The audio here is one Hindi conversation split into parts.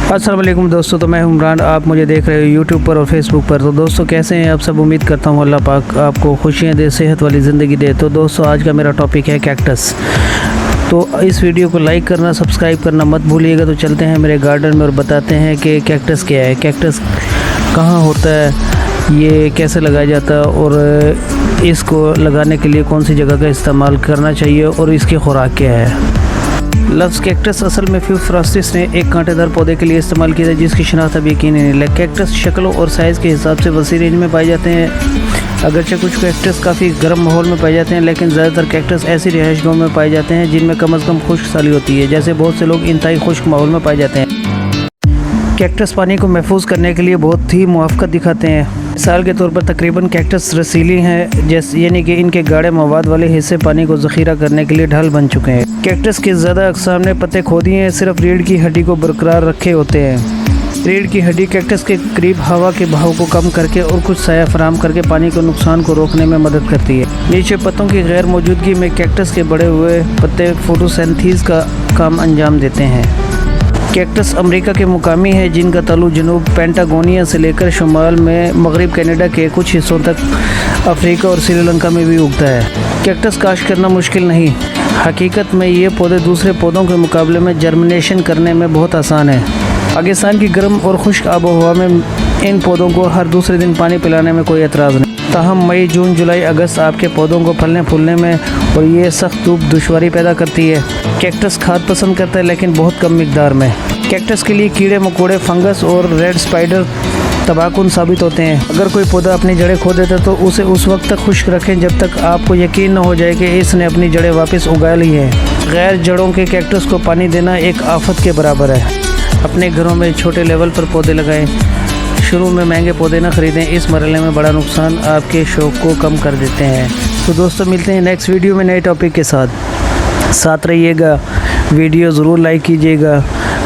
अस्सलाम वालेकुम दोस्तों, तो मैं हूं इमरान। आप मुझे देख रहे हो यूट्यूब पर और फेसबुक पर। तो दोस्तों कैसे हैं आप सब? उम्मीद करता हूं अल्लाह पाक आपको खुशियां दे, सेहत वाली ज़िंदगी दे। तो दोस्तों आज का मेरा टॉपिक है कैक्टस। तो इस वीडियो को लाइक करना, सब्सक्राइब करना मत भूलिएगा। तो चलते हैं मेरे गार्डन में और बताते हैं कि कैक्टस क्या है, कैक्टस कहाँ होता है, ये कैसे लगाया जाता है और इसको लगाने के लिए कौन सी जगह का इस्तेमाल करना चाहिए और इसकी खुराक क्या है। लफ्ज़ कैक्टस असल में फ्यूफ्रास्टिस ने एक कांटेदार पौधे के लिए इस्तेमाल किया था जिसकी शिनाख्त अब यकीनी नहीं है। कैक्टस शक्लों और साइज़ के हिसाब से वसी रेंज में पाए जाते हैं। अगरचे कुछ कैक्टस काफ़ी गर्म माहौल में पाए जाते हैं, लेकिन ज़्यादातर कैक्टस ऐसी रिहाइश गाहों में पाए जाते हैं जिनमें कम अज़ कम खुश्क साली होती है। जैसे बहुत से लोग इंतहाई खुश्क माहौल में पाए जाते हैं। कैक्टस पानी को महफूज करने के लिए बहुत ही मुआफ़क़त दिखाते हैं। मिसाल के तौर पर तकरीबन कैक्टस रसीली हैं, जैसे यानी कि इनके गाढ़े मवाद वाले हिस्से पानी को ज़ख़ीरा करने के लिए ढाल बन चुके हैं। कैक्टस के ज़्यादा अक़साम ने पत्ते खो दिए हैं, सिर्फ रीढ़ की हड्डी को बरकरार रखे होते हैं। रीढ़ की हड्डी कैक्टस के करीब हवा के बहाव को कम करके और कुछ साया फराहम करके पानी के नुकसान को रोकने में मदद करती है। नीचे पत्तों की गैर मौजूदगी में कैक्टस के बड़े हुए पत्ते फोटोसिंथेसिस का काम अंजाम देते हैं। कैक्टस अमेरिका के मुकामी है, जिनका ताल्लुक जनूब पेंटागोनिया से लेकर शुमाल में मगरिब कनाडा के कुछ हिस्सों तक अफ्रीका और श्रीलंका में भी उगता है। कैक्टस काश्त करना मुश्किल नहीं, हकीकत में ये पौधे दूसरे पौधों के मुकाबले में जर्मिनेशन करने में बहुत आसान है। पाकिस्तान की गर्म और खुश्क आबोहवा में इन पौधों को हर दूसरे दिन पानी पिलाने में कोई एतराज़ नहीं। ताहम मई, जून, जुलाई, अगस्त आपके पौधों को फलने फूलने में और ये सख्त धूप दुश्वारी पैदा करती है। कैक्टस खाद पसंद करता है, लेकिन बहुत कम मिकदार में। कैक्टस के लिए कीड़े मकोड़े, फंगस और रेड स्पाइडर तबाहकुन साबित होते हैं। अगर कोई पौधा अपनी जड़ें खो देता है तो उसे उस वक्त तक खुश्क रखें जब तक आपको यकीन न हो जाए कि इसने अपनी जड़ें वापस उगा ली हैं। गैर जड़ों के कैक्टस को पानी देना एक आफत के बराबर है। अपने घरों में छोटे लेवल पर पौधे लगाएं। शुरू में महंगे पौधे न खरीदें, इस मरहले में बड़ा नुकसान आपके शौक़ को कम कर देते हैं। तो दोस्तों मिलते हैं नेक्स्ट वीडियो में नए टॉपिक के साथ रहिएगा। वीडियो ज़रूर लाइक कीजिएगा।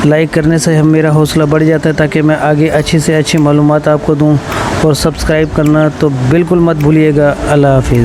लाइक करने से मेरा हौसला बढ़ जाता है ताकि मैं आगे अच्छी से अच्छी मालूमात आपको दूं। और सब्सक्राइब करना तो बिल्कुल मत भूलिएगा। अल्लाह हाफिज़।